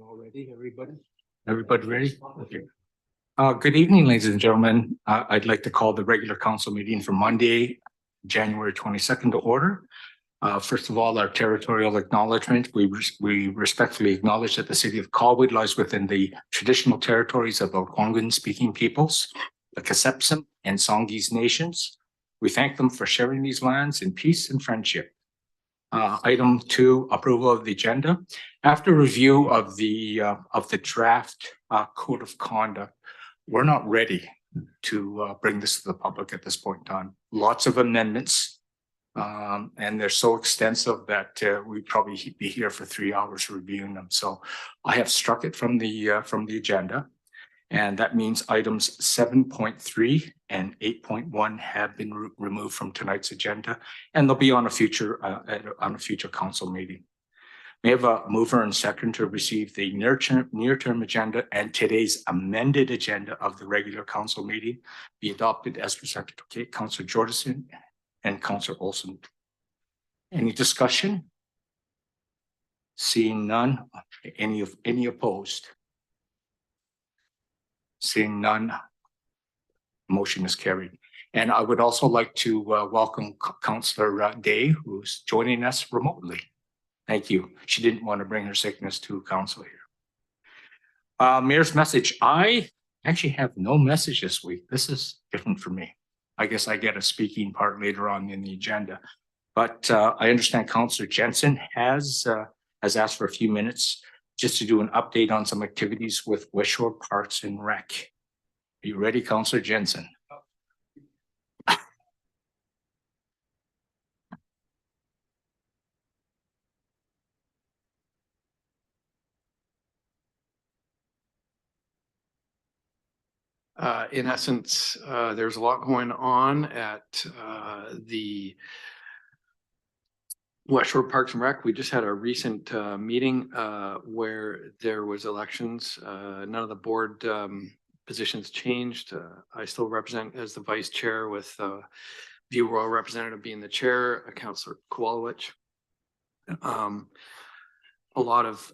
All ready, everybody? Everybody ready? Okay. Good evening, ladies and gentlemen. I'd like to call the regular council meeting for Monday, January 22nd to order. First of all, our territorial acknowledgement. We respectfully acknowledge that the city of Colwood lies within the traditional territories of Algonquin-speaking peoples, the Kasepsum and Songhees nations. We thank them for sharing these lands in peace and friendship. Item 2, approval of the agenda. After review of the draft code of conduct, we're not ready to bring this to the public at this point in time. Lots of amendments, and they're so extensive that we'd probably be here for 3 hours reviewing them. So I have struck it from the agenda. And that means items 7.3 and 8.1 have been removed from tonight's agenda, and they'll be on a future council meeting. May I have a mover and second to receive the near-term agenda and today's amended agenda of the regular council meeting be adopted as presented. Okay, Councillor Jordison and Councillor Olson. Any discussion? Seeing none. Any opposed? Seeing none, motion is carried. And I would also like to welcome Councillor Day, who's joining us remotely. Thank you. She didn't want to bring her sickness to council here. Mayor's message. I actually have no message this week. This is different for me. I guess I get a speaking part later on in the agenda. But I understand Councillor Jensen has asked for a few minutes just to do an update on some activities with Wishart Parks and Rec. Are you ready, Councillor Jensen? In essence, there's a lot going on at the Wishart Parks and Rec. We just had a recent meeting where there was elections. None of the board positions changed. I still represent as the vice chair with View Royal representative being the chair, Councillor Colwood. A lot of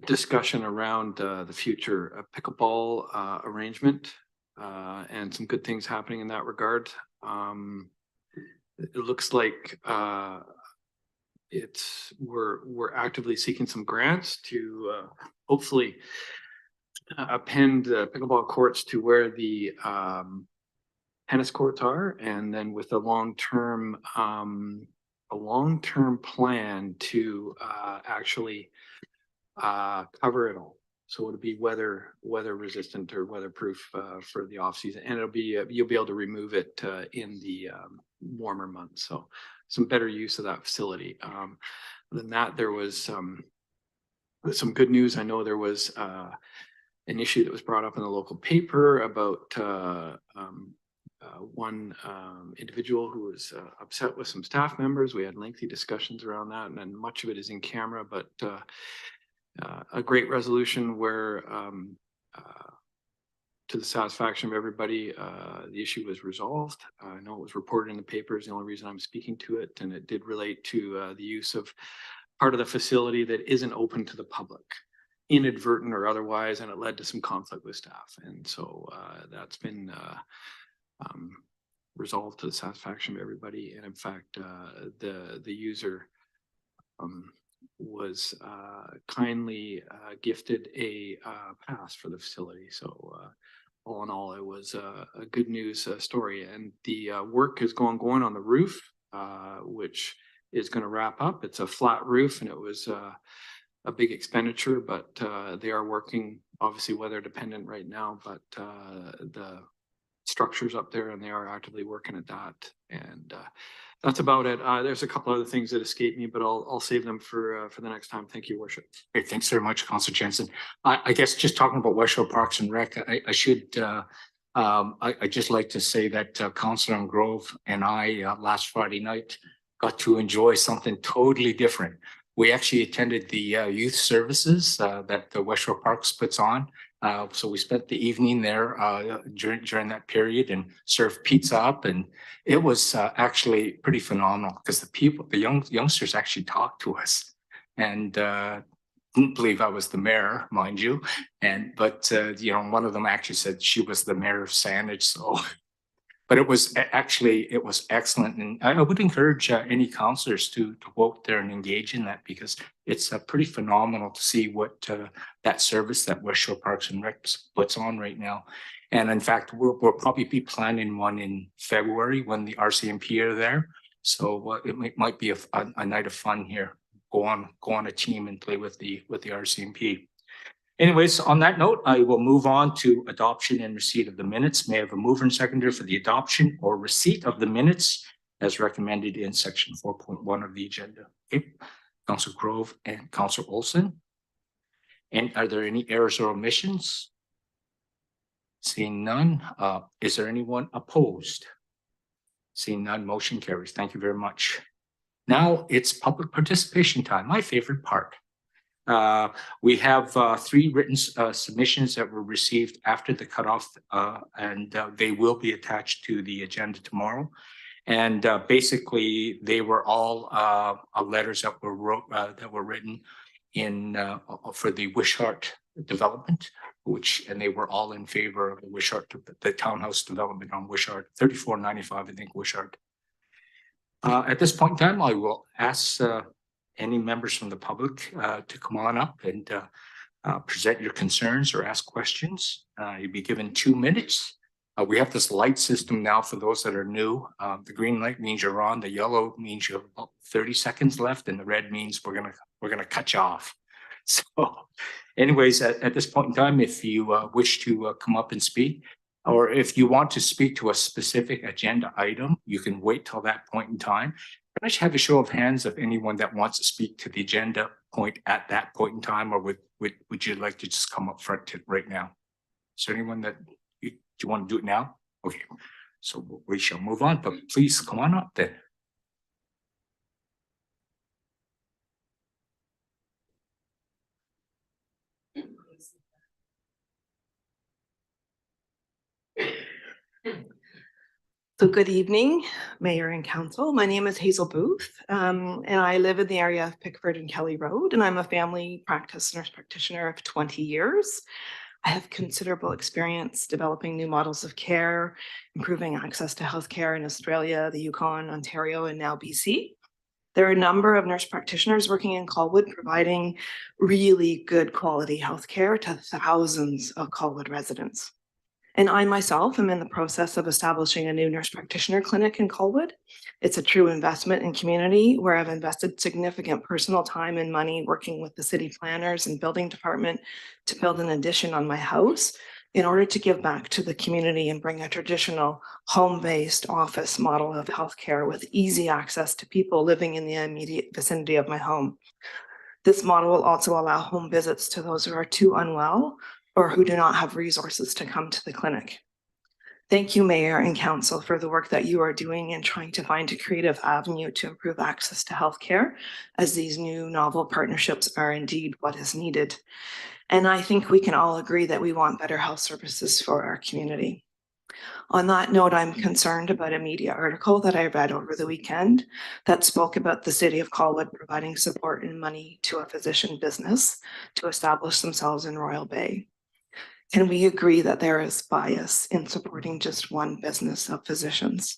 discussion around the future pickleball arrangement and some good things happening in that regard. It looks like we're actively seeking some grants to hopefully append the pickleball courts to where the tennis courts are, and then with a long-term plan to actually cover it all. So it'll be weather resistant or weatherproof for the off season, and it'll be you'll be able to remove it in the warmer months. So some better use of that facility. Other than that, there was some good news. I know there was an issue that was brought up in the local paper about one individual who was upset with some staff members. We had lengthy discussions around that, and then much of it is in camera, but a great resolution where to the satisfaction of everybody, the issue was resolved. I know it was reported in the papers, the only reason I'm speaking to it, and it did relate to the use of part of the facility that isn't open to the public, inadvertent or otherwise, and it led to some conflict with staff. And so that's been resolved to the satisfaction of everybody. And in fact, the user was kindly gifted a pass for the facility. So all in all, it was a good news story. And the work is going on the roof, which is going to wrap up. It's a flat roof, and it was a big expenditure, but they are working, obviously weather dependent right now, but the structures up there, and they are actively working at that. And that's about it. There's a couple other things that escape me, but I'll save them for the next time. Thank you, Worship. Great, thanks very much, Councillor Jensen. I guess just talking about Wishart Parks and Rec, I should I just like to say that Councillor Grove and I last Friday night got to enjoy something totally different. We actually attended the youth services that the Wishart Parks puts on. So we spent the evening there during that period and served pizza up, and it was actually pretty phenomenal because the youngsters actually talked to us, and didn't believe I was the mayor, mind you. But one of them actually said she was the mayor of Saanich. So, but it was excellent. And I would encourage any councillors to go out there and engage in that, because it's pretty phenomenal to see what that service that Wishart Parks and Rec puts on right now. And in fact, we'll probably be planning one in February when the RCMP are there. So it might be a night of fun here. Go on a team and play with the RCMP. Anyways, on that note, I will move on to adoption and receipt of the minutes. May I have a mover and seconder for the adoption or receipt of the minutes as recommended in section 4.1 of the agenda? Okay, Councillor Grove and Councillor Olsen. And are there any errors or omissions? Seeing none, is there anyone opposed? Seeing none, motion carries. Thank you very much. Now it's public participation time, my favorite part. We have 3 written submissions that were received after the cutoff, and they will be attached to the agenda tomorrow. And basically, they were all letters that were written in for the Wishart development, and they were all in favor of the Wishart, the townhouse development on Wishart, 3495, I think, Wishart. At this point in time, I will ask any members from the public to come on up and present your concerns or ask questions. You'll be given 2 minutes. We have this light system now for those that are new. The green light means you're on, the yellow means you have about 30 seconds left, and the red means we're gonna cut you off. So anyways, at this point in time, if you wish to come up and speak, or if you want to speak to a specific agenda item, you can wait till that point in time. Can I just have a show of hands of anyone that wants to speak to the agenda point at that point in time, or would you like to just come up front right now? Is there anyone that do you want to do it now? Okay, so we shall move on, but please come on up then. So good evening, Mayor and Council. My name is Hazel Booth, and I live in the area of Pickford and Kelly Road, and I'm a family practice nurse practitioner of 20 years. I have considerable experience developing new models of care, improving access to healthcare in Australia, the Yukon, Ontario, and now BC. There are a number of nurse practitioners working in Colwood providing really good quality healthcare to thousands of Colwood residents. And I myself am in the process of establishing a new nurse practitioner clinic in Colwood. It's a true investment in community where I've invested significant personal time and money working with the city planners and building department to build an addition on my house in order to give back to the community and bring a traditional home-based office model of healthcare with easy access to people living in the immediate vicinity of my home. This model will also allow home visits to those who are too unwell or who do not have resources to come to the clinic. Thank you, Mayor and Council, for the work that you are doing in trying to find a creative avenue to improve access to healthcare, as these new novel partnerships are indeed what is needed. And I think we can all agree that we want better health services for our community. On that note, I'm concerned about a media article that I read over the weekend that spoke about the city of Colwood providing support and money to a physician business to establish themselves in Royal Bay. Can we agree that there is bias in supporting just one business of physicians?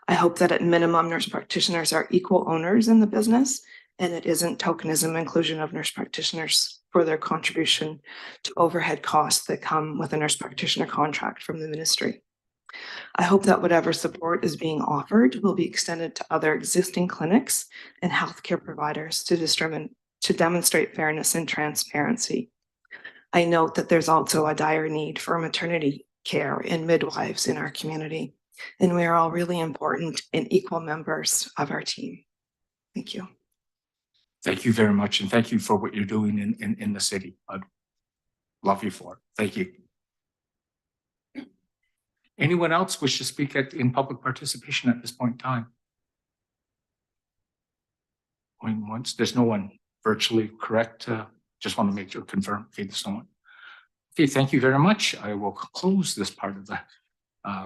I hope that at minimum, nurse practitioners are equal owners in the business, and it isn't tokenism inclusion of nurse practitioners for their contribution to overhead costs that come with a nurse practitioner contract from the ministry. I hope that whatever support is being offered will be extended to other existing clinics and healthcare providers to demonstrate fairness and transparency. I note that there's also a dire need for maternity care and midwives in our community, and we are all really important and equal members of our team. Thank you. Thank you very much, and thank you for what you're doing in the city. I'd love you for it. Thank you. Anyone else wish to speak in public participation at this point in time? Going once, there's no one virtually, correct? Just want to make sure, confirm. Okay, there's no one. Okay, thank you very much. I will close this part of the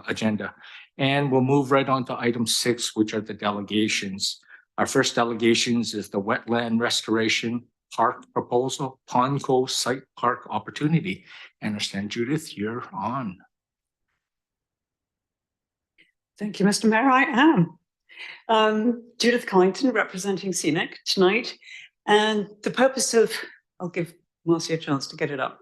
agenda, and we'll move right on to item 6, which are the delegations. Our first delegations is the wetland restoration, Park Proposal, PondCo Site Park Opportunity. I understand, Judith, you're on. Thank you, Mr. Mayor. I am. Judith Cullington, representing Scenic tonight. And the purpose of, I'll give Marcy a chance to get it up.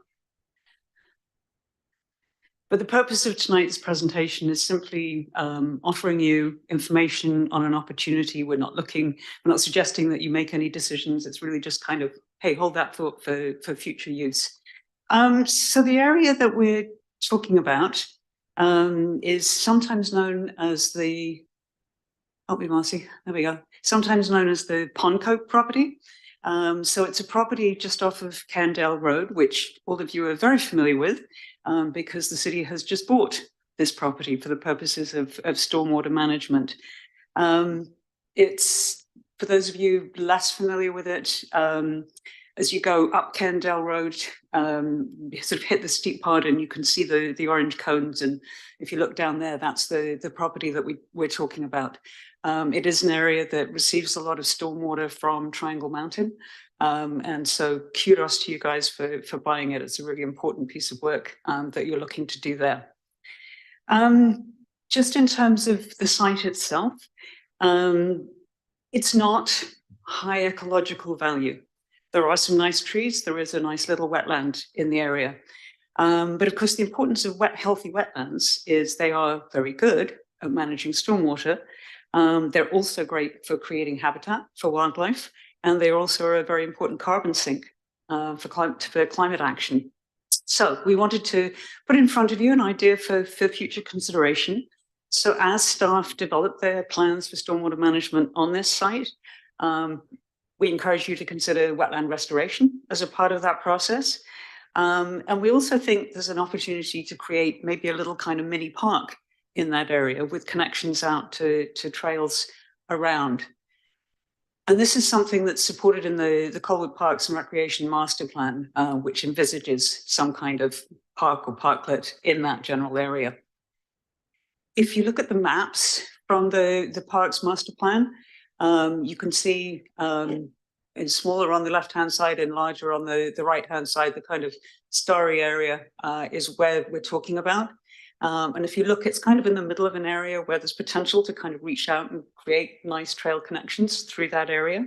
But the purpose of tonight's presentation is simply offering you information on an opportunity. We're not suggesting that you make any decisions. It's really just kind of, hey, hold that thought for future use. So the area that we're talking about is sometimes known as the, help me, Marcy, there we go. Sometimes known as the PondCo property. So it's a property just off of Candale Road, which all of you are very familiar with, because the city has just bought this property for the purposes of stormwater management. It's, for those of you less familiar with it, as you go up Candale Road, you sort of hit the steep part and you can see the orange cones. And if you look down there, that's the property that we're talking about. It is an area that receives a lot of stormwater from Triangle Mountain. And so kudos to you guys for buying it. It's a really important piece of work that you're looking to do there. Just in terms of the site itself, it's not high ecological value. There are some nice trees. There is a nice little wetland in the area. But of course, the importance of healthy wetlands is they are very good at managing stormwater. They're also great for creating habitat for wildlife, and they also are a very important carbon sink for climate action. So we wanted to put in front of you an idea for future consideration. So as staff develop their plans for stormwater management on this site, we encourage you to consider wetland restoration as a part of that process. And we also think there's an opportunity to create maybe a little kind of mini park in that area with connections out to trails around. And this is something that's supported in the Colwood Parks and Recreation Master Plan, which envisages some kind of park or parklet in that general area. If you look at the maps from the Parks Master Plan, you can see in smaller on the left-hand side and larger on the right-hand side, the kind of starry area is where we're talking about. And if you look, it's kind of in the middle of an area where there's potential to kind of reach out and create nice trail connections through that area.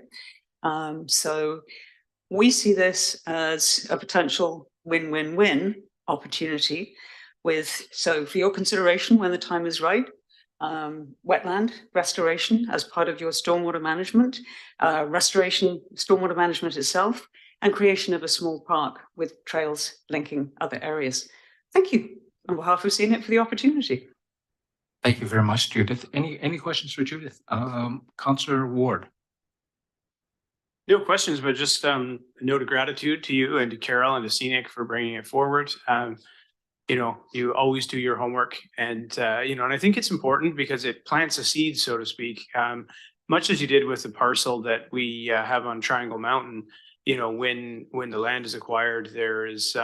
So we see this as a potential win-win-win opportunity so for your consideration when the time is right, wetland restoration as part of your stormwater management, stormwater management itself, and creation of a small park with trails linking other areas. Thank you on behalf of Scenic for the opportunity. Thank you very much, Judith. Any questions for Judith? Councillor Ward. No questions, but just a note of gratitude to you and to Carol and to Scenic for bringing it forward. You know, you always do your homework, and you know, and I think it's important because it plants a seed, so to speak. Much as you did with the parcel that we have on Triangle Mountain. You know, when the land is acquired, there is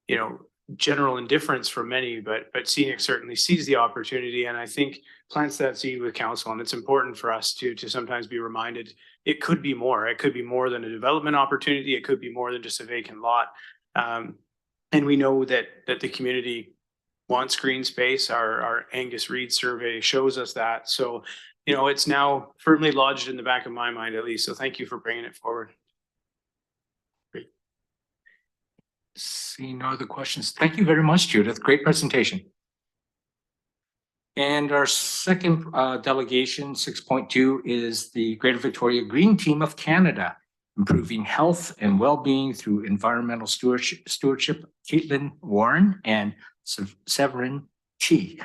you know, general indifference for many, but Scenic certainly sees the opportunity, and I think plants that seed with council. And it's important for us to sometimes be reminded it could be more. It could be more than a development opportunity. It could be more than just a vacant lot. And we know that the community wants green space. Our Angus Reid survey shows us that. So, you know, it's now firmly lodged in the back of my mind, at least. So thank you for bringing it forward. Great. Seeing no other questions. Thank you very much, Judith. Great presentation. And our second delegation, 6.2, is the Greater Victoria Green Team of Canada, improving health and well-being through environmental stewardship. Kaitlin Warren and Severine T.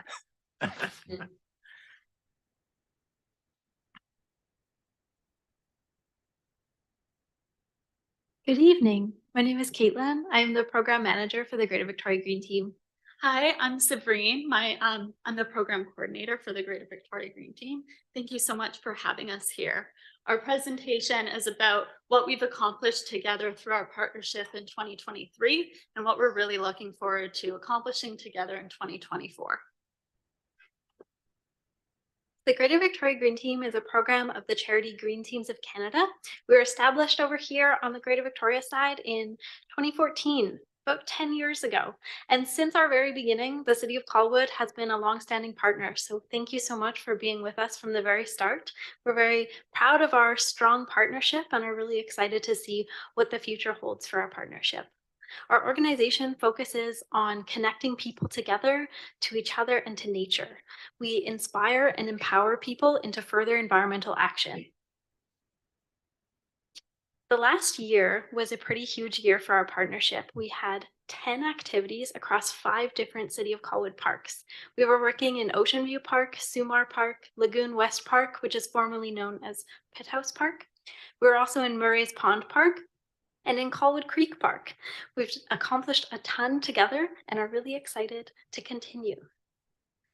Good evening. My name is Kaitlin. I'm the program manager for the Greater Victoria Green Team. Hi, I'm Severine. I'm the program coordinator for the Greater Victoria Green Team. Thank you so much for having us here. Our presentation is about what we've accomplished together through our partnership in 2023 and what we're really looking forward to accomplishing together in 2024. The Greater Victoria Green Team is a program of the charity Green Teams of Canada. We were established over here on the Greater Victoria side in 2014, about 10 years ago. And since our very beginning, the City of Colwood has been a longstanding partner. So thank you so much for being with us from the very start. We're very proud of our strong partnership and are really excited to see what the future holds for our partnership. Our organization focuses on connecting people together, to each other, and to nature. We inspire and empower people into further environmental action. The last year was a pretty huge year for our partnership. We had 10 activities across 5 different City of Colwood parks. We were working in Ocean View Park, Sumar Park, Lagoon West Park, which is formerly known as Pitt House Park. We were also in Murray's Pond Park, and in Colwood Creek Park. We've accomplished a ton together and are really excited to continue.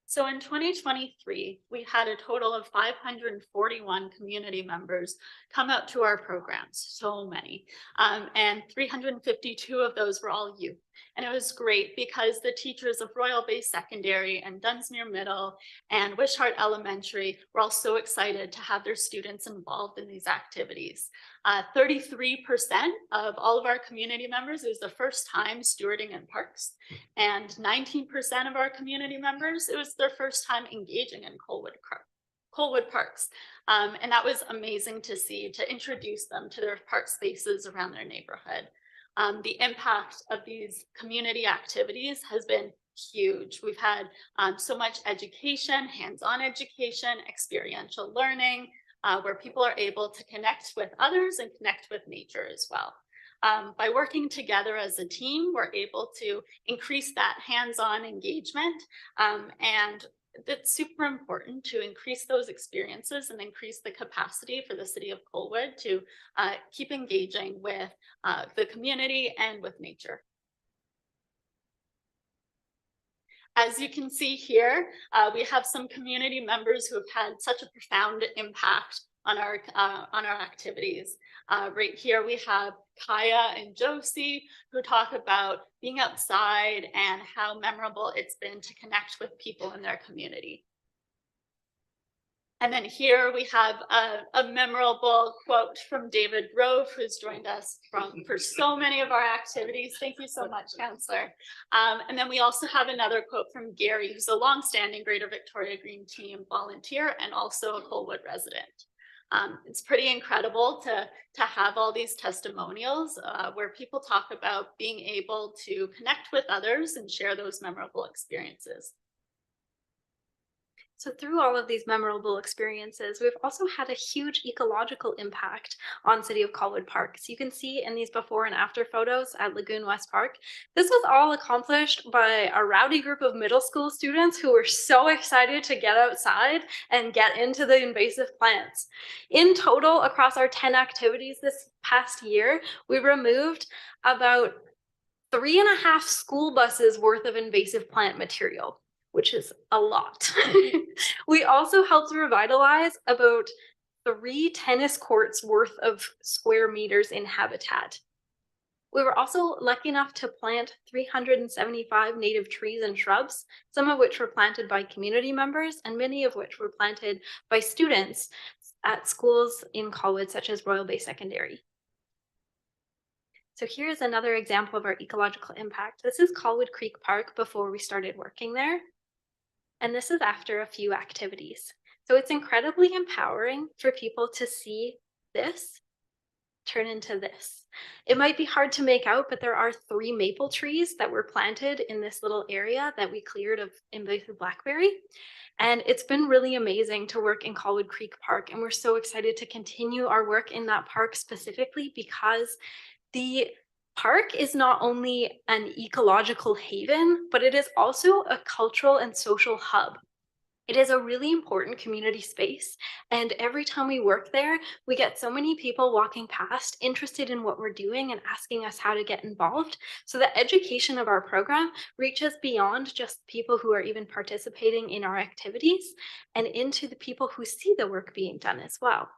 So in 2023, we had a total of 541 community members come out to our programs, so many, and 352 of those were all youth. And it was great because the teachers of Royal Bay Secondary and Dunsmuir Middle and Wishart Elementary were all so excited to have their students involved in these activities. 33% of all of our community members, it was the first time stewarding in parks, and 19% of our community members, it was their first time engaging in Colwood parks. And that was amazing to see, to introduce them to their park spaces around their neighborhood. The impact of these community activities has been huge. We've had so much education, hands-on education, experiential learning, where people are able to connect with others and connect with nature as well. By working together as a team, we're able to increase that hands-on engagement, and it's super important to increase those experiences and increase the capacity for the City of Colwood to keep engaging with the community and with nature. As you can see here, we have some community members who have had such a profound impact on our activities. Right here we have Kaya and Josie, who talk about being outside and how memorable it's been to connect with people in their community. And then here we have a memorable quote from David Grove, who's joined us for so many of our activities. Thank you so much, Councillor. And then we also have another quote from Gary, who's a longstanding Greater Victoria Green Team volunteer and also a Colwood resident. It's pretty incredible to have all these testimonials where people talk about being able to connect with others and share those memorable experiences. So through all of these memorable experiences, we've also had a huge ecological impact on City of Colwood parks. You can see in these before and after photos at Lagoon West Park, this was all accomplished by a rowdy group of middle school students who were so excited to get outside and get into the invasive plants. In total, across our 10 activities this past year, we removed about 3.5 school buses worth of invasive plant material, which is a lot. We also helped revitalize about 3 tennis courts worth of square meters in habitat. We were also lucky enough to plant 375 native trees and shrubs, some of which were planted by community members and many of which were planted by students at schools in Colwood, such as Royal Bay Secondary. So here's another example of our ecological impact. This is Colwood Creek Park before we started working there. And this is after a few activities. So it's incredibly empowering for people to see this turn into this. It might be hard to make out, but there are 3 maple trees that were planted in this little area that we cleared of invasive blackberry. And it's been really amazing to work in Colwood Creek Park. And we're so excited to continue our work in that park specifically because the park is not only an ecological haven, but it is also a cultural and social hub. It is a really important community space, and every time we work there, we get so many people walking past interested in what we're doing and asking us how to get involved. So the education of our program reaches beyond just people who are even participating in our activities and into the people who see the work being done as well.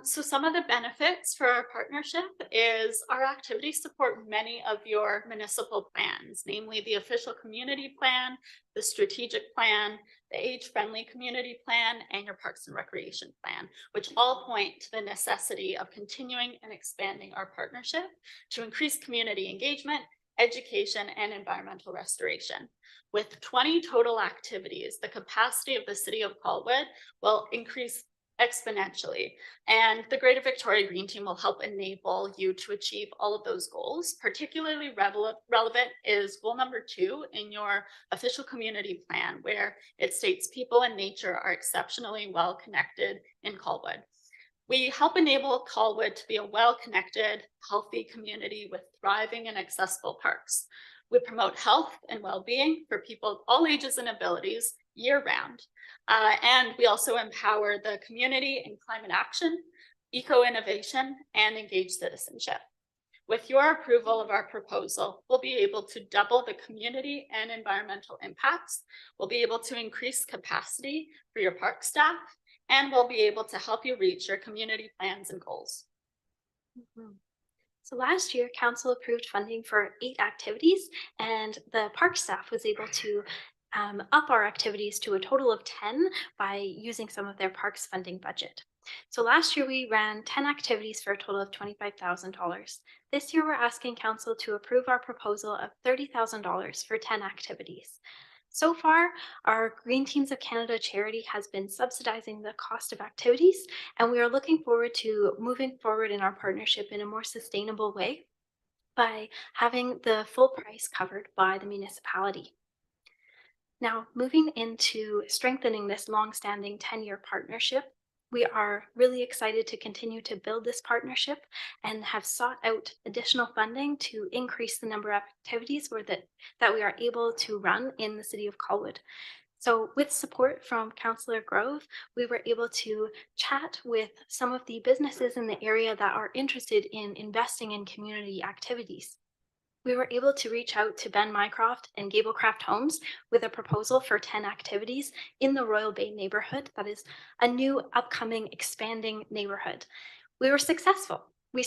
So some of the benefits for our partnership is our activities support many of your municipal plans, namely the official community plan, the strategic plan, the age-friendly community plan, and your parks and recreation plan, which all point to the necessity of continuing and expanding our partnership to increase community engagement, education, and environmental restoration. With 20 total activities, the capacity of the city of Colwood will increase exponentially. And the Greater Victoria Green Team will help enable you to achieve all of those goals. Particularly relevant is goal number 2 in your official community plan, where it states people and nature are exceptionally well connected in Colwood. We help enable Colwood to be a well-connected, healthy community with thriving and accessible parks. We promote health and well-being for people of all ages and abilities year-round. And we also empower the community in climate action, eco-innovation, and engaged citizenship. With your approval of our proposal, we'll be able to double the community and environmental impacts. We'll be able to increase capacity for your park staff, and we'll be able to help you reach your community plans and goals. So last year, council approved funding for 8 activities, and the park staff was able to up our activities to a total of 10 by using some of their parks funding budget. So last year we ran 10 activities for a total of $25,000. This year we're asking council to approve our proposal of $30,000 for 10 activities. So far, our Green Teams of Canada charity has been subsidizing the cost of activities, and we are looking forward to moving forward in our partnership in a more sustainable way by having the full price covered by the municipality. Now, moving into strengthening this long-standing 10-year partnership, we are really excited to continue to build this partnership and have sought out additional funding to increase the number of activities that we are able to run in the city of Colwood. So with support from Councillor Grove, we were able to chat with some of the businesses in the area that are interested in investing in community activities. We were able to reach out to Ben Mycroft and Gablecraft Homes with a proposal for 10 activities in the Royal Bay neighborhood. That is a new, upcoming, expanding neighborhood. We were successful. We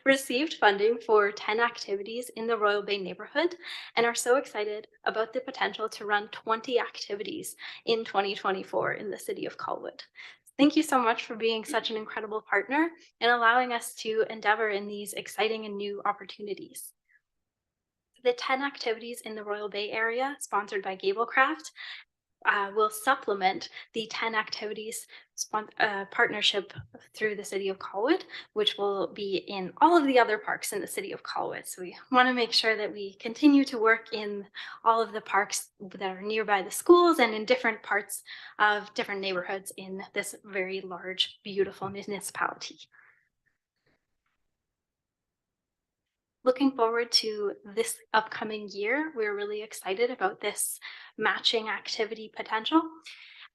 received funding for 10 activities in the Royal Bay neighborhood and are so excited about the potential to run 20 activities in 2024 in the city of Colwood. Thank you so much for being such an incredible partner and allowing us to endeavor in these exciting and new opportunities. The 10 activities in the Royal Bay area, sponsored by Gablecraft, will supplement the 10 activities partnership through the city of Colwood, which will be in all of the other parks in the city of Colwood. So we want to make sure that we continue to work in all of the parks that are nearby the schools and in different parts of different neighborhoods in this very large, beautiful municipality. Looking forward to this upcoming year, we're really excited about this matching activity potential.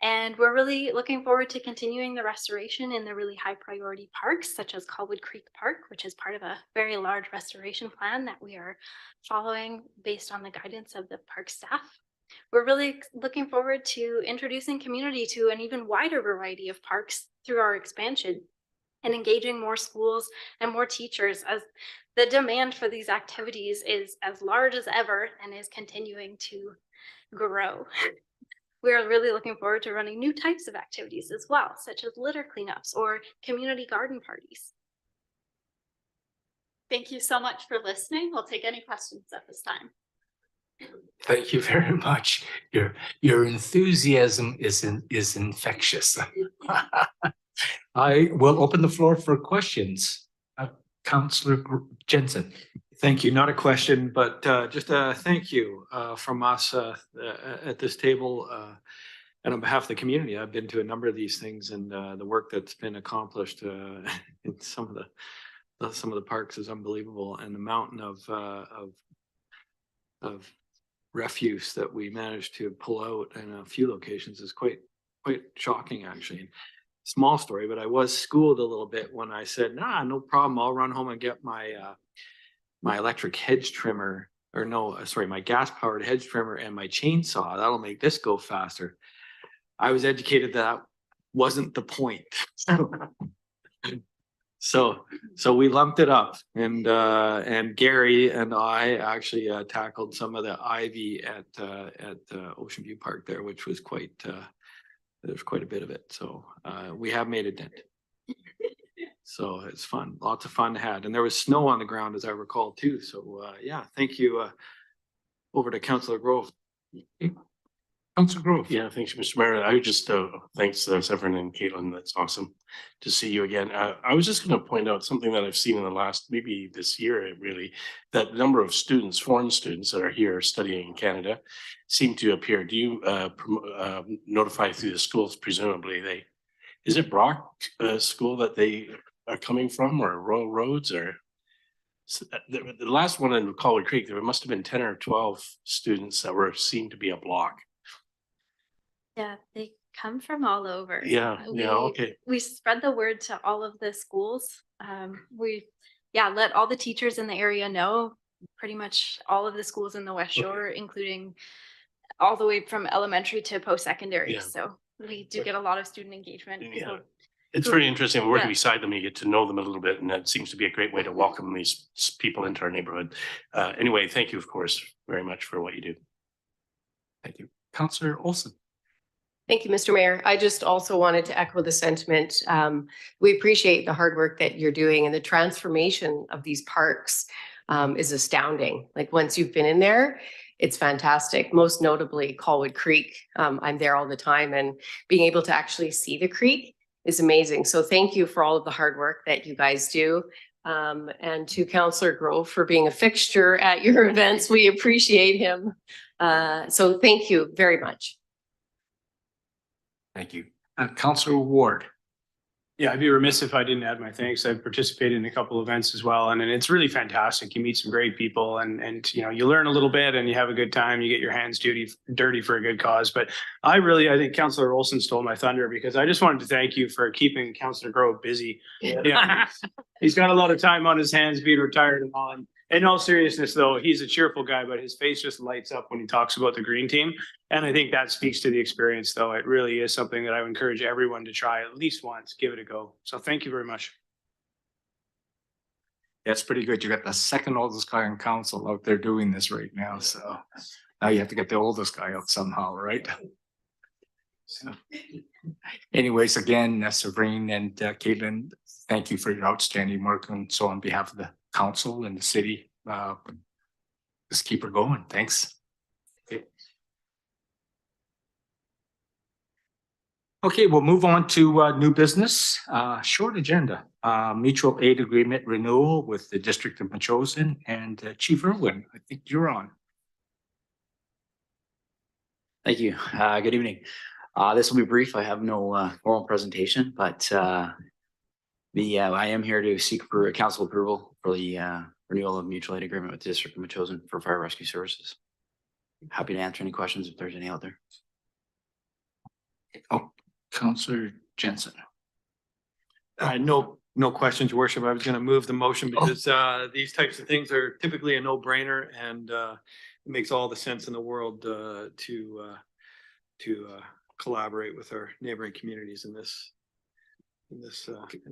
And we're really looking forward to continuing the restoration in the really high priority parks, such as Colwood Creek Park, which is part of a very large restoration plan that we are following based on the guidance of the park staff. We're really looking forward to introducing community to an even wider variety of parks through our expansion and engaging more schools and more teachers, as the demand for these activities is as large as ever and is continuing to grow. We're really looking forward to running new types of activities as well, such as litter cleanups or community garden parties. Thank you so much for listening. We'll take any questions at this time. Thank you very much. Your enthusiasm is infectious. I will open the floor for questions. Councillor Jensen. Thank you. Not a question, but just a thank you from us at this table and on behalf of the community. I've been to a number of these things, and the work that's been accomplished in some of the parks is unbelievable, and the mountain of refuse that we managed to pull out in a few locations is quite shocking, actually. Small story, but I was schooled a little bit when I said, nah, no problem, I'll run home and get my my electric hedge trimmer, or no, sorry, my gas powered hedge trimmer and my chainsaw. That'll make this go faster. I was educated that wasn't the point. So we lumped it up and Gary and I actually tackled some of the ivy at Ocean View Park there, which was quite, there's quite a bit of it. So we have made a dent. So it's fun, lots of fun had. And there was snow on the ground as I recall too. So yeah, thank you. Over to Councillor Grove. Councillor Grove. Yeah, thanks, Mr. Mayor. I would just thanks Severine and Kaitlin. That's awesome to see you again. I was just going to point out something that I've seen in the last, maybe this year, really, that number of students, foreign students that are here studying in Canada seem to appear. Do you notify through the schools? Presumably, is it Brock school that they are coming from, or Royal Roads, or the last one in Colwood Creek? There must have been 10 or 12 students that were seemed to be a block. Yeah, they come from all over. Yeah, okay. We spread the word to all of the schools. We let all the teachers in the area know, pretty much all of the schools in the West Shore, including all the way from elementary to post-secondary. Yeah. So we do get a lot of student engagement. Yeah. So It's very interesting. We're working Yeah. beside them. You get to know them a little bit, and that seems to be a great way to welcome these people into our neighborhood. Anyway, thank you, of course, very much for what you do. Thank you. Councillor Olson. Thank you, Mr. Mayor. I just also wanted to echo the sentiment. We appreciate the hard work that you're doing, and the transformation of these parks is astounding. Like, once you've been in there, it's fantastic. Most notably Colwood Creek. I'm there all the time, and being able to actually see the creek is amazing. So thank you for all of the hard work that you guys do. And to Councillor Grove for being a fixture at your events. We appreciate him. So thank you very much. Thank you. Councillor Ward. Yeah, I'd be remiss if I didn't add my thanks. I've participated in a couple events as well, and it's really fantastic. You meet some great people, and you know, you learn a little bit, and you have a good time. You get your hands dirty for a good cause. But I think Councillor Olson stole my thunder, because I just wanted to thank you for keeping Councillor Grove busy. Yeah, he's got a lot of time on his hands, being retired and all. In all seriousness, though, he's a cheerful guy, but his face just lights up when he talks about the green team. And I think that speaks to the experience, though. It really is something that I would encourage everyone to try at least once, give it a go. So thank you very much. That's pretty good. You got the second oldest guy on council out there doing this right now. So now you have to get the oldest guy out somehow, right? So anyways, again, Severine and Kaitlin, thank you for your outstanding work. And so on behalf of the council and the city, just keep her going. Thanks. Okay, we'll move on to new business, short agenda, mutual aid agreement renewal with the District of Metchosin, and Chief Erwin, I think you're on. Thank you. Good evening. This will be brief. I have no formal presentation, but I am here to seek council approval for the renewal of mutual aid agreement with the District of Metchosin for fire rescue services. Happy to answer any questions if there's any out there. Oh, Councillor Jensen. No questions, Your Worship. I was going to move the motion because these types of things are typically a no-brainer, and it makes all the sense in the world to collaborate with our neighboring communities in this.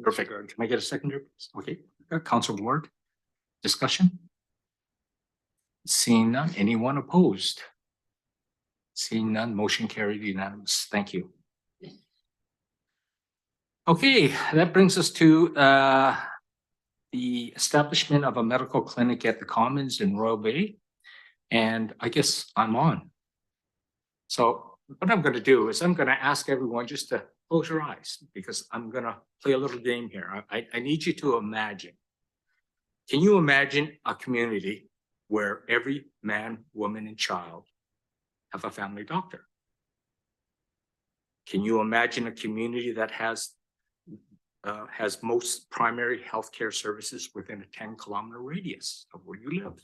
Perfect. Can I get a seconder? Okay, Councillor Ward, discussion? Seeing none, anyone opposed? Seeing none, motion carried unanimous. Thank you. Okay, that brings us to the establishment of a medical clinic at the Commons in Royal Bay. And I guess I'm on. So what I'm going to do is I'm going to ask everyone just to close your eyes, because I'm going to play a little game here. I need you to imagine. Can you imagine a community where every man, woman, and child have a family doctor? Can you imagine a community that has most primary healthcare services within a 10-kilometer radius of where you live?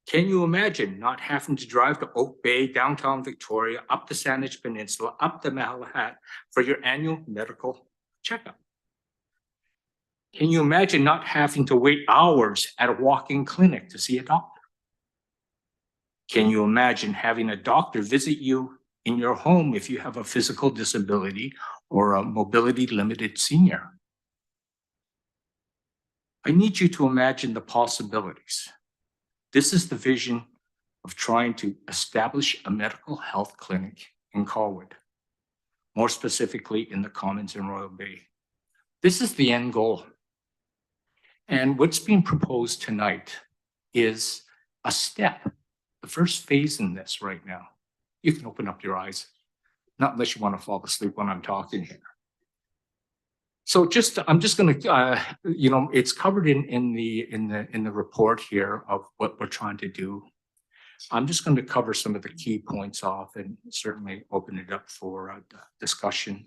Can you imagine not having to drive to Oak Bay, downtown Victoria, up the Saanich Peninsula, up the Malahat for your annual medical checkup? Can you imagine not having to wait hours at a walk-in clinic to see a doctor? Can you imagine having a doctor visit you in your home if you have a physical disability or a mobility limited senior. I need you to imagine the possibilities. This is the vision of trying to establish a medical health clinic in Colwood, more specifically in the Commons in Royal Bay. This is the end goal. And what's being proposed tonight is a step, the first phase in this right now. You can open up your eyes, not unless you want to fall asleep when I'm talking here. So I'm just going to, it's covered in the report here of what we're trying to do. I'm just going to cover some of the key points off and certainly open it up for discussion.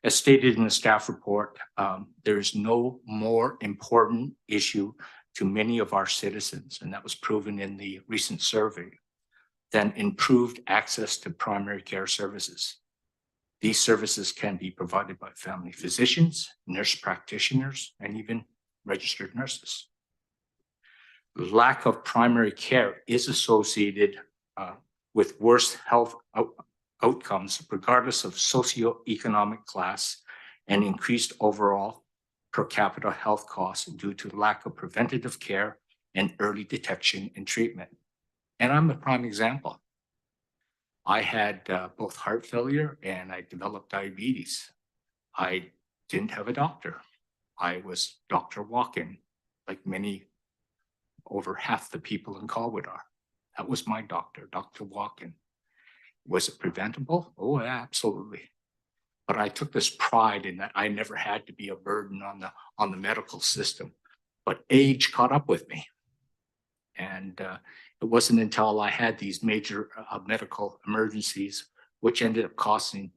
As stated in the staff report, there is no more important issue to many of our citizens, and that was proven in the recent survey, than improved access to primary care services. These services can be provided by family physicians, nurse practitioners, and even registered nurses. Lack of primary care is associated with worse health outcomes, regardless of socioeconomic class, and increased overall per capita health costs due to lack of preventative care and early detection and treatment. And I'm a prime example. I had both heart failure and I developed diabetes. I didn't have a doctor. I was Dr. Walk-in, like many, over half the people in Colwood are. That was my doctor, Dr. Walk-in. Was it preventable? Oh, absolutely. But I took this pride in that I never had to be a burden on the medical system. But age caught up with me. And it wasn't until I had these major medical emergencies, which ended up costing,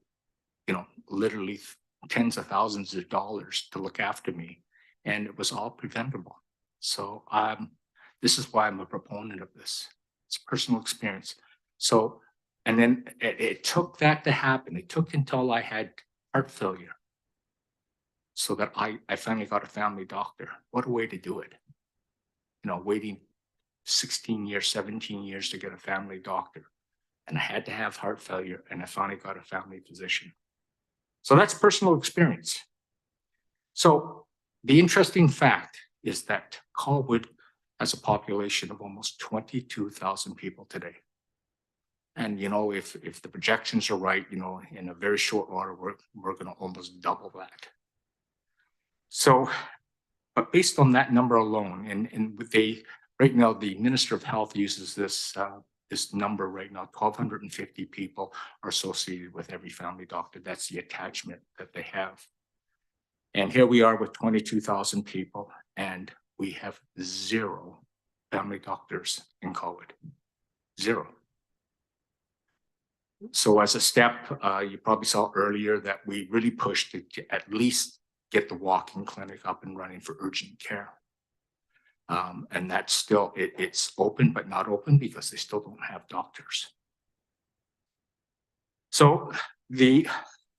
literally tens of thousands of dollars to look after me. And it was all preventable. So this is why I'm a proponent of this. It's personal experience. So, and then it took that to happen. It took until I had heart failure so that I finally got a family doctor. What a way to do it. Waiting 16 years, 17 years to get a family doctor. And I had to have heart failure, and I finally got a family physician. So that's personal experience. So the interesting fact is that Colwood has a population of almost 22,000 people today. And if the projections are right, in a very short order, we're going to almost double that. So, but based on that number alone, and right now, the Minister of Health uses this number right now, 1,250 people are associated with every family doctor. That's the attachment that they have. And here we are with 22,000 people, and we have 0 family doctors in Colwood. 0. So as a step, you probably saw earlier that we really pushed to at least get the walk-in clinic up and running for urgent care. And that's still, it's open, but not open because they still don't have doctors. So the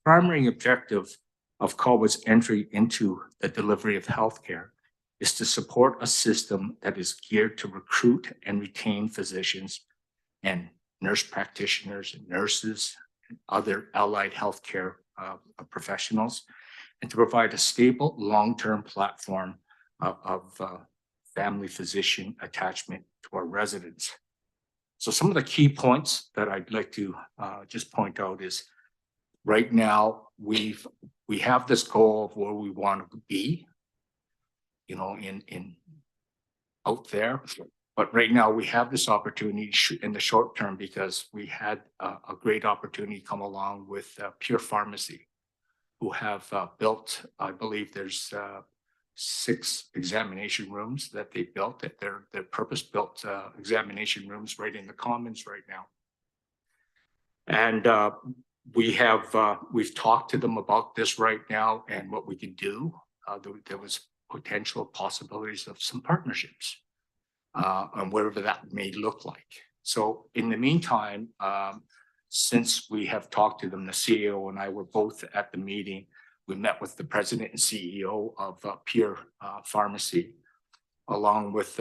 primary objective of Colwood's entry into the delivery of healthcare is to support a system that is geared to recruit and retain physicians and nurse practitioners and nurses and other allied healthcare professionals, and to provide a stable long-term platform of family physician attachment to our residents. So some of the key points that I'd like to just point out is right now we have this goal of where we want to be, in out there. But right now we have this opportunity in the short term because we had a great opportunity come along with Pure Pharmacy, who have built, I believe there's 6 examination rooms that they built, that they're purpose-built examination rooms right in the Commons right now. And we've talked to them about this right now and what we could do. There was potential possibilities of some partnerships on whatever that may look like. So in the meantime, since we have talked to them, the CEO and I were both at the meeting. We met with the president and CEO of Pure Pharmacy, along with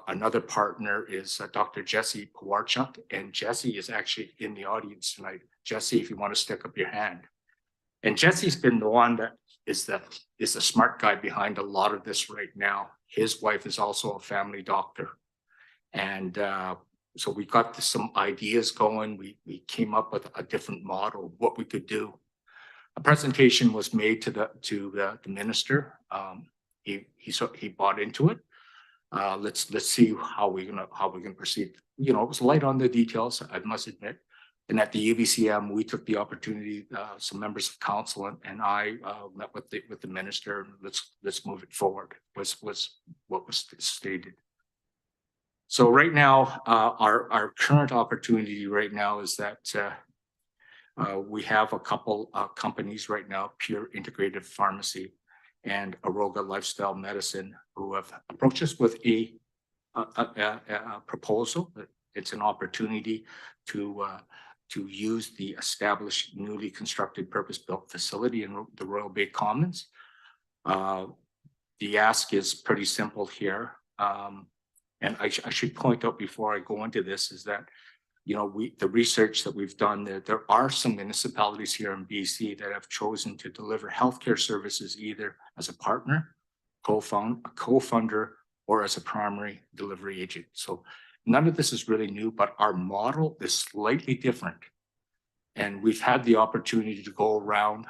Another partner is Dr. Jesse Pawarchuk, and Jesse is actually in the audience tonight. Jesse, if you want to stick up your hand. And Jesse's been the one that is the smart guy behind a lot of this right now. His wife is also a family doctor. And so we got some ideas going. We came up with a different model of what we could do. A presentation was made to the minister. He bought into it. Let's see how we're gonna proceed. You know, it was light on the details, I must admit. And at the UVCM, we took the opportunity, some members of council and I met with the minister. Let's move it forward. Was what was stated. So right now, our current opportunity right now is that we have a couple companies right now, Pure Integrated Pharmacy and Aroga Lifestyle Medicine, who have approached us with a proposal. It's an opportunity to use the established newly constructed purpose-built facility in the Royal Bay Commons. The ask is pretty simple here. And I should point out before I go into this is that, you know, the research that we've done, there are some municipalities here in BC that have chosen to deliver healthcare services either as a partner, co-funder, or as a primary delivery agent. So none of this is really new, but our model is slightly different. And we've had the opportunity to go around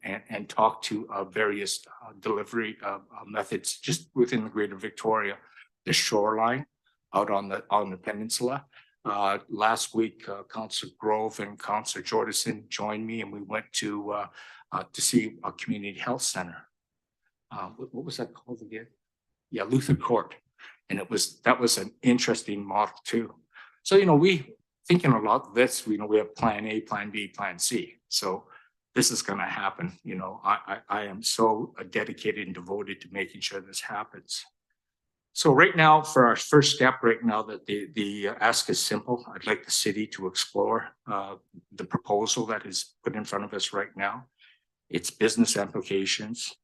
and talk to various delivery methods just within the Greater Victoria. The shoreline out on the peninsula. Last week, Councillor Grove and Councillor Jordison joined me, and we went to see a community health center. What was that called again? Yeah, Luther Court, and that was an interesting model too. So you know, we thinking a lot of this. You know, we have Plan A, Plan B, Plan C. So this is going to happen. You know, I am so dedicated and devoted to making sure this happens. So right now, for our first step right now, that the ask is simple. I'd like the city to explore the proposal that is put in front of us right now, its business implications,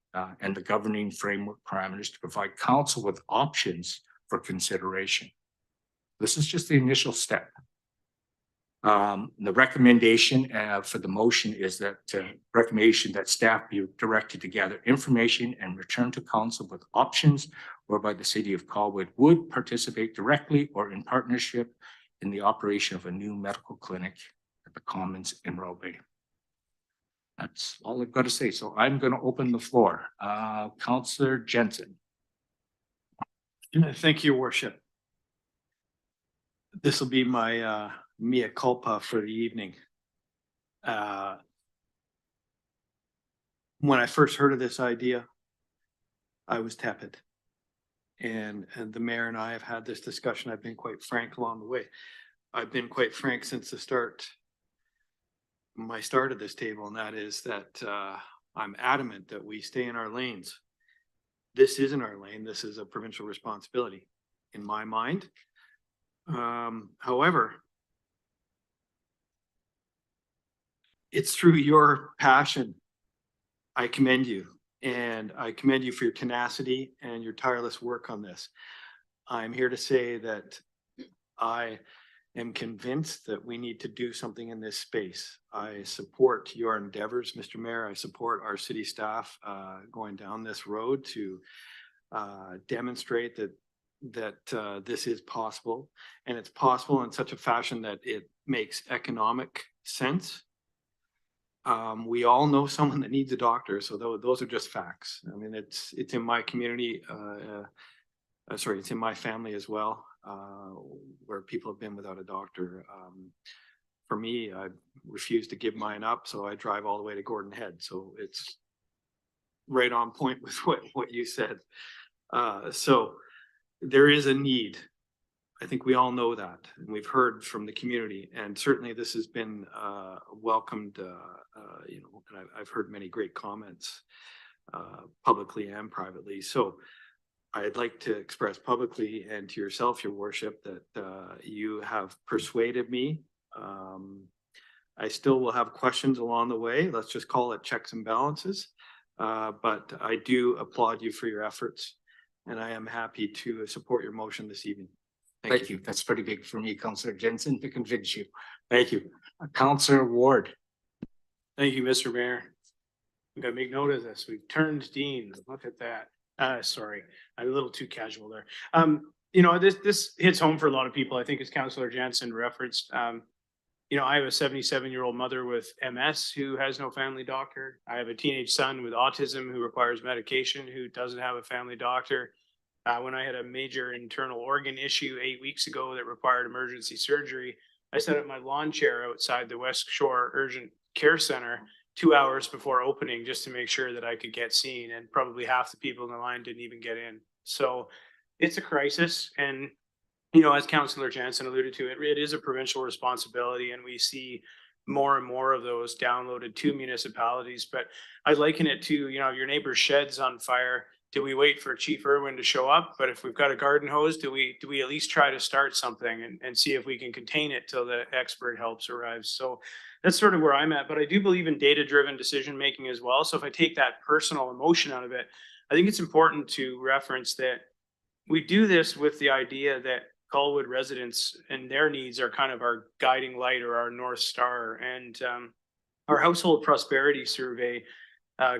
and the governing framework parameters to provide council with options for consideration. This is just the initial step. The recommendation for the motion is that recommendation that staff be directed to gather information and return to council with options whereby the city of Colwood would participate directly or in partnership in the operation of a new medical clinic at the Commons in Royal Bay. That's all I've got to say. So I'm going to open the floor. Councillor Jensen. Thank you, Your Worship. This will be my mea culpa for the evening. When I first heard of this idea, I was tepid. And the mayor and I have had this discussion. I've been quite frank along the way. I've been quite frank since the start, my start of this table, and that is that I'm adamant that we stay in our lanes. This isn't our lane. This is a provincial responsibility in my mind. However, it's through your passion. I commend you, and I commend you for your tenacity and your tireless work on this. I'm here to say that I am convinced that we need to do something in this space. I support your endeavors, Mr. Mayor. I support our city staff going down this road to demonstrate that this is possible, and it's possible in such a fashion that it makes economic sense. We all know someone that needs a doctor, so those are just facts. I mean, it's in my community, it's in my family as well, where people have been without a doctor. For me, I refuse to give mine up, so I drive all the way to Gordon Head. So it's right on point with what you said. So there is a need. I think we all know that, and we've heard from the community, and certainly this has been welcomed. You know, and I've heard many great comments publicly and privately. So I'd like to express publicly and to yourself, Your Worship, that you have persuaded me. I still will have questions along the way. Let's just call it checks and balances. But I do applaud you for your efforts. and I am happy to support your motion this evening. Thank you. That's pretty big for me, Councillor Jensen, to convince you. Thank you. Councillor Ward. Thank you, Mr. Mayor. We gotta make note of this. We've turned Dean. Look at that. Sorry, I'm a little too casual there. You know, this hits home for a lot of people. I think as Councillor Jansen referenced, you know, I have a 77-year-old mother with MS who has no family doctor. I have a teenage son with autism who requires medication who doesn't have a family doctor. When I had a major internal organ issue 8 weeks ago that required emergency surgery, I set up my lawn chair outside the West Shore Urgent Care Center 2 hours before opening just to make sure that I could get seen, and probably half the people in the line didn't even get in. So it's a crisis, and you know, as Councillor Jansen alluded to, it is a provincial responsibility, and we see more and more of those downloaded to municipalities. But I liken it to, you know, your neighbor's shed's on fire. Do we wait for Chief Erwin to show up? But if we've got a garden hose, do we at least try to start something and see if we can contain it till the expert helps arrives? So that's sort of where I'm at. But I do believe in data-driven decision-making as well. So if I take that personal emotion out of it, I think it's important to reference that we do this with the idea that Colwood residents and their needs are kind of our guiding light or our North Star. And our household prosperity survey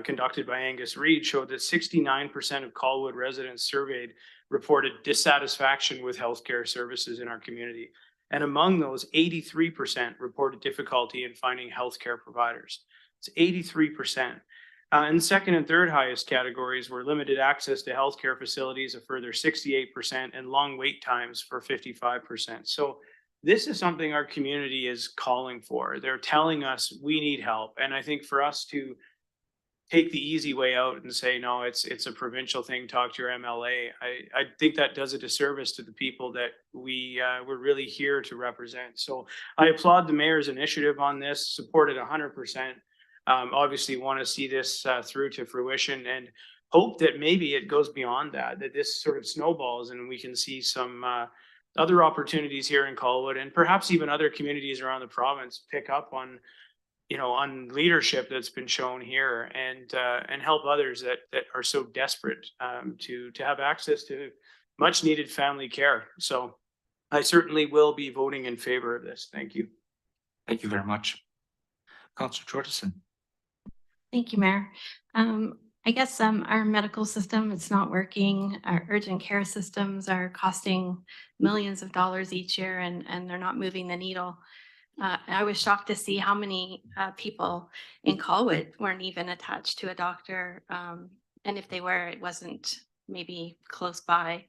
conducted by Angus Reid showed that 69% of Colwood residents surveyed reported dissatisfaction with healthcare services in our community. And among those, 83% reported difficulty in finding healthcare providers. It's 83%. And second and third highest categories were limited access to healthcare facilities, a further 68%, and long wait times for 55%. So this is something our community is calling for. They're telling us we need help. And I think for us to take the easy way out and say, no, it's a provincial thing, talk to your MLA, I think that does a disservice to the people that we're really here to represent. So I applaud the mayor's initiative on this, support it 100%. Obviously want to see this through to fruition, and hope that maybe it goes beyond that this sort of snowballs and we can see some other opportunities here in Colwood, and perhaps even other communities around the province pick up on, you know, on leadership that's been shown here, and help others that are so desperate to have access to much needed family care. So I certainly will be voting in favor of this. Thank you. Thank you very much. Councillor Jordison. Thank you, Mayor. I guess our medical system, it's not working. Our urgent care systems are costing millions of dollars each year, and they're not moving the needle. I was shocked to see how many people in Colwood weren't even attached to a doctor. And if they were, it wasn't maybe close by.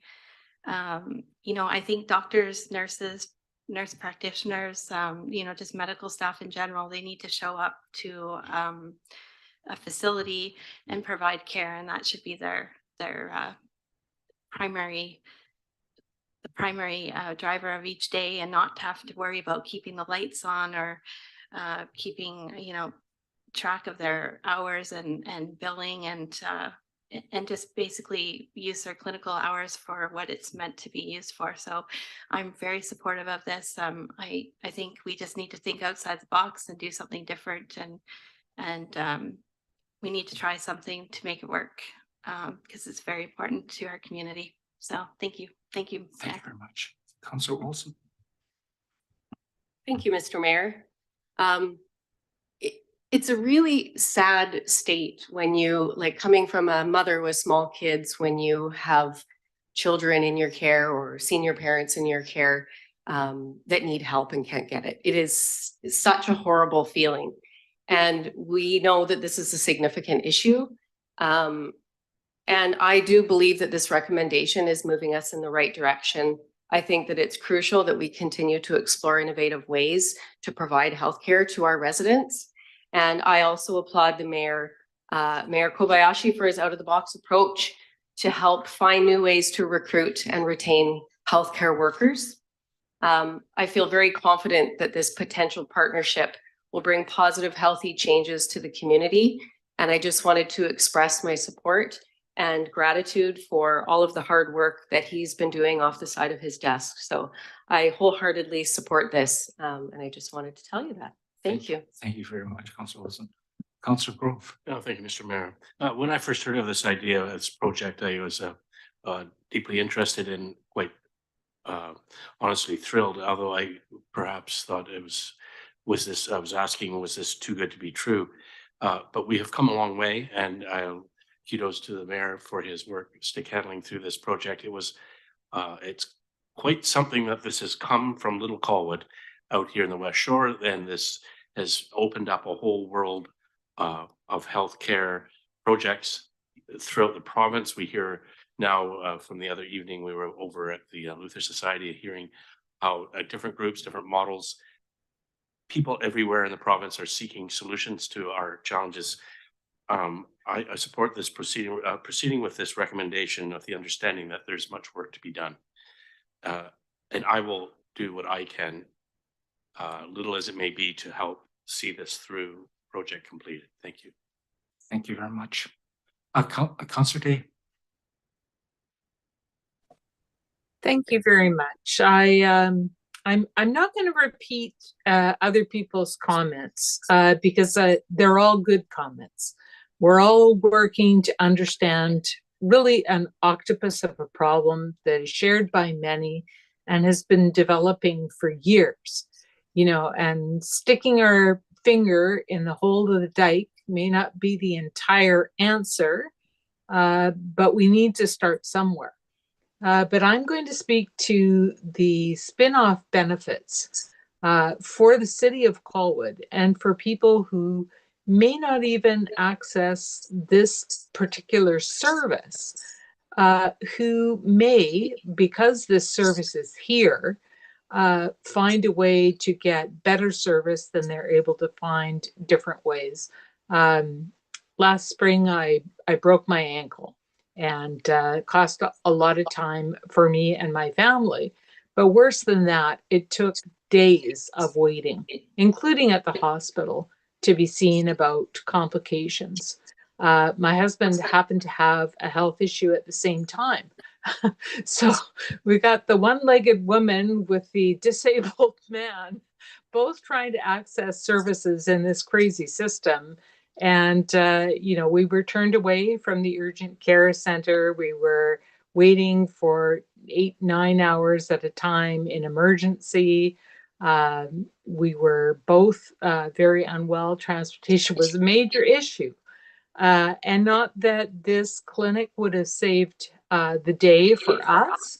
You know, I think doctors, nurses, nurse practitioners, you know, just medical staff in general, they need to show up to a facility and provide care, and that should be their primary driver of each day, and not to have to worry about keeping the lights on or keeping, you know, track of their hours and billing, and just basically use their clinical hours for what it's meant to be used for. So I'm very supportive of this. I think we just need to think outside the box and do something different, and we need to try something to make it work, because it's very important to our community. So thank you. Thank you. Thank you very much. Councillor Olson. Thank you, Mr. Mayor. It's a really sad state when you, like, coming from a mother with small kids, when you have children in your care or senior parents in your care that need help and can't get it. It is such a horrible feeling. And we know that this is a significant issue. And I do believe that this recommendation is moving us in the right direction. I think that it's crucial that we continue to explore innovative ways to provide healthcare to our residents. And I also applaud the Mayor Kobayashi for his out-of-the-box approach to help find new ways to recruit and retain healthcare workers. I feel very confident that this potential partnership will bring positive, healthy changes to the community. And I just wanted to express my support and gratitude for all of the hard work that he's been doing off the side of his desk. So I wholeheartedly support this. And I just wanted to tell you that. Thank you. Thank you very much, Councillor Wilson. Councillor Grove. No, thank you, Mr. Mayor. When I first heard of this idea, this project, I was deeply interested and quite honestly thrilled, although I perhaps thought it was I was asking, was this too good to be true? But we have come a long way, and kudos to the mayor for his work stick handling through this project. It's quite something that this has come from Little Colwood out here in the West Shore, and this has opened up a whole world of healthcare projects throughout the province. We hear now from the other evening, we were over at the Luther Society hearing how different groups, different models, people everywhere in the province are seeking solutions to our challenges. I support this proceeding with this recommendation of the understanding that there's much work to be done. And I will do what I can, little as it may be, to help see this through project completed. Thank you. Thank you very much. Councillor Day. Thank you very much. I'm not going to repeat other people's comments because they're all good comments. We're all working to understand really an octopus of a problem that is shared by many and has been developing for years, you know, and sticking our finger in the hole of the dike may not be the entire answer, but we need to start somewhere. But I'm going to speak to the spin-off benefits for the city of Colwood and for people who may not even access this particular service, who may, because this service is here, find a way to get better service than they're able to find different ways. Last spring, I broke my ankle, and it cost a lot of time for me and my family. But worse than that, it took days of waiting, including at the hospital, to be seen about complications. My husband happened to have a health issue at the same time. So we got the one-legged woman with the disabled man, both trying to access services in this crazy system. And, you know, we were turned away from the urgent care center. We were waiting for 8-9 hours at a time in emergency. We were both very unwell. Transportation was a major issue. And not that this clinic would have saved the day for us,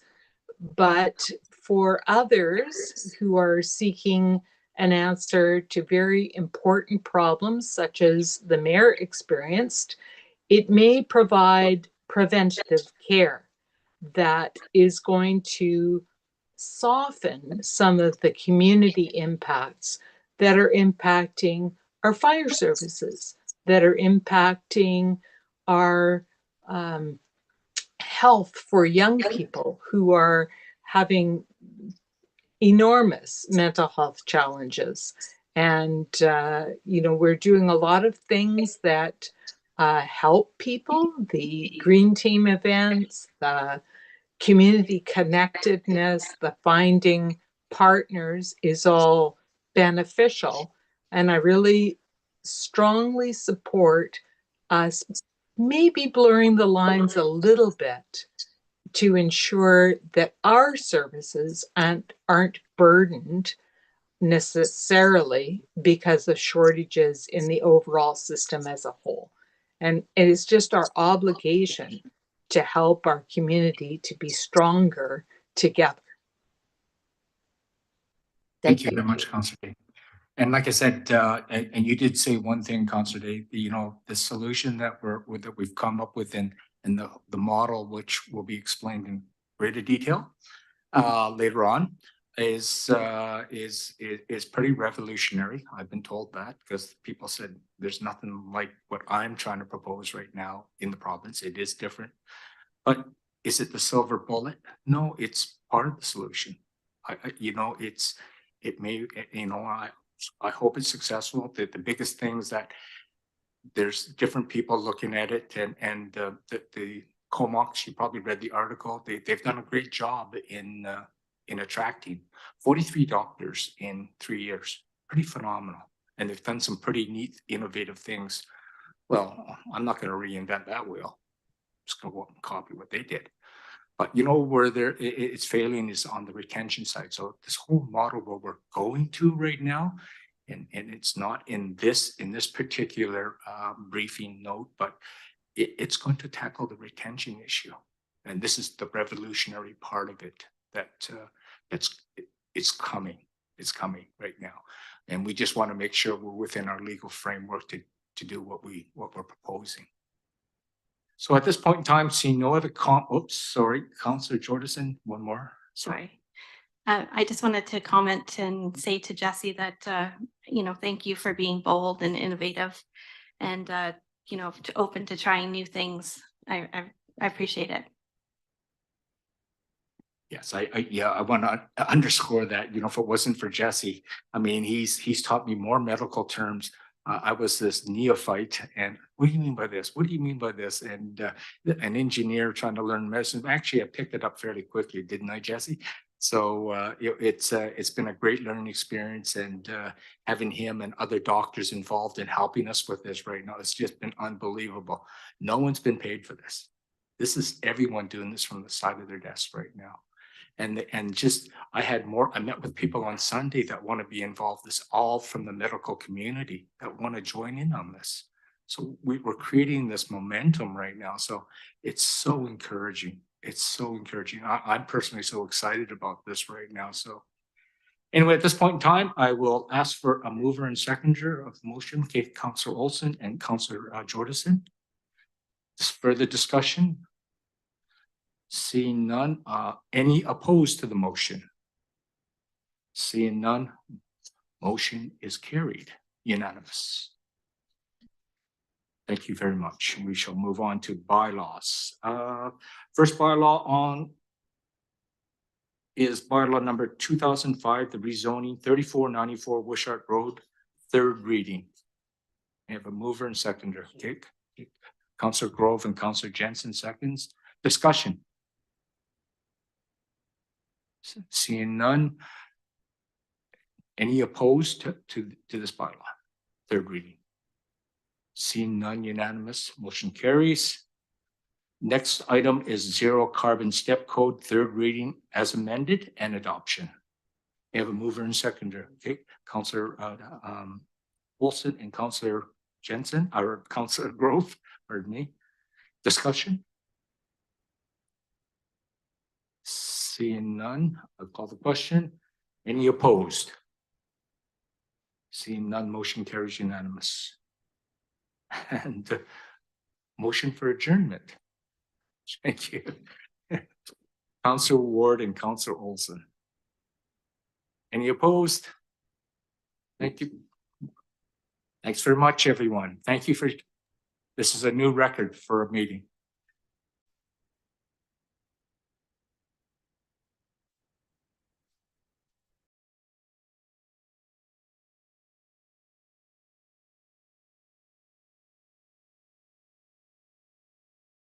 but for others who are seeking an answer to very important problems, such as the mayor experienced, it may provide preventative care that is going to soften some of the community impacts that are impacting our fire services, that are impacting our health for young people who are having enormous mental health challenges. And, you know, we're doing a lot of things that help people, the green team events, the community connectedness, the finding partners is all beneficial. And I really strongly support us maybe blurring the lines a little bit to ensure that our services aren't burdened necessarily because of shortages in the overall system as a whole. And it is just our obligation to help our community to be stronger together. Thank you very much, Councillor Day. And like I said, and you did say one thing, Councillor Day, you know, the solution that we've come up with in the model, which will be explained in greater detail later on, is pretty revolutionary. I've been told that because people said there's nothing like what I'm trying to propose right now in the province. It is different, but is it the silver bullet? No, it's part of the solution. You know, it may, you know, I hope it's successful. The biggest thing is that there's different people looking at it, and the Comox, you probably read the article. They've done a great job in attracting 43 doctors in 3 years. Pretty phenomenal. And they've done some pretty neat, innovative things. Well, I'm not going to reinvent that wheel. I'm just going to go up and copy what they did. But you know where it's failing is on the retention side. So this whole model where we're going to right now, and it's not in this particular briefing note, but it's going to tackle the retention issue. And this is the revolutionary part of it it's coming. It's coming right now. And we just want to make sure we're within our legal framework to do what we're proposing. So at this point in time, seeing no other Councillor Jordison, one more. Sorry. I just wanted to comment and say to Jesse that, you know, thank you for being bold and innovative and, you know, open to trying new things. I appreciate it. Yes, I want to underscore that, you know, if it wasn't for Jesse, I mean, he's taught me more medical terms. I was this neophyte and what do you mean by this? What do you mean by this? And an engineer trying to learn medicine. Actually, I picked it up fairly quickly, didn't I, Jesse? So it's been a great learning experience, and having him and other doctors involved in helping us with this right now, it's just been unbelievable. No one's been paid for this. This is everyone doing this from the side of their desk right now. And just, I met with people on Sunday that want to be involved. This all from the medical community that want to join in on this. So we're creating this momentum right now. So it's so encouraging. It's so encouraging. I'm personally so excited about this right now. So anyway, at this point in time, I will ask for a mover and seconder of the motion, Councillor Olson and Councillor Jordison. Just further discussion. Seeing none, any opposed to the motion? Seeing none, motion is carried, unanimous. Thank you very much. We shall move on to bylaws. First bylaw on is bylaw number 2005, the rezoning 3494 Wishart Road, third reading. We have a mover and seconder. Okay. Councillor Grove and Councillor Jensen seconds. Discussion. Seeing none. Any opposed to this bylaw? Third reading. Seeing none, unanimous, motion carries. Next item is zero carbon step code, third reading as amended and adoption. We have a mover and seconder. Okay, Councillor Olson and Councillor Jensen, or Councillor Grove, pardon me. Discussion. Seeing none, I'll call the question. Any opposed? Seeing none, motion carries unanimous. And motion for adjournment. Thank you. Councillor Ward and Councillor Olson. Any opposed? Thank you. Thanks very much, everyone. Thank you for, this is a new record for a meeting.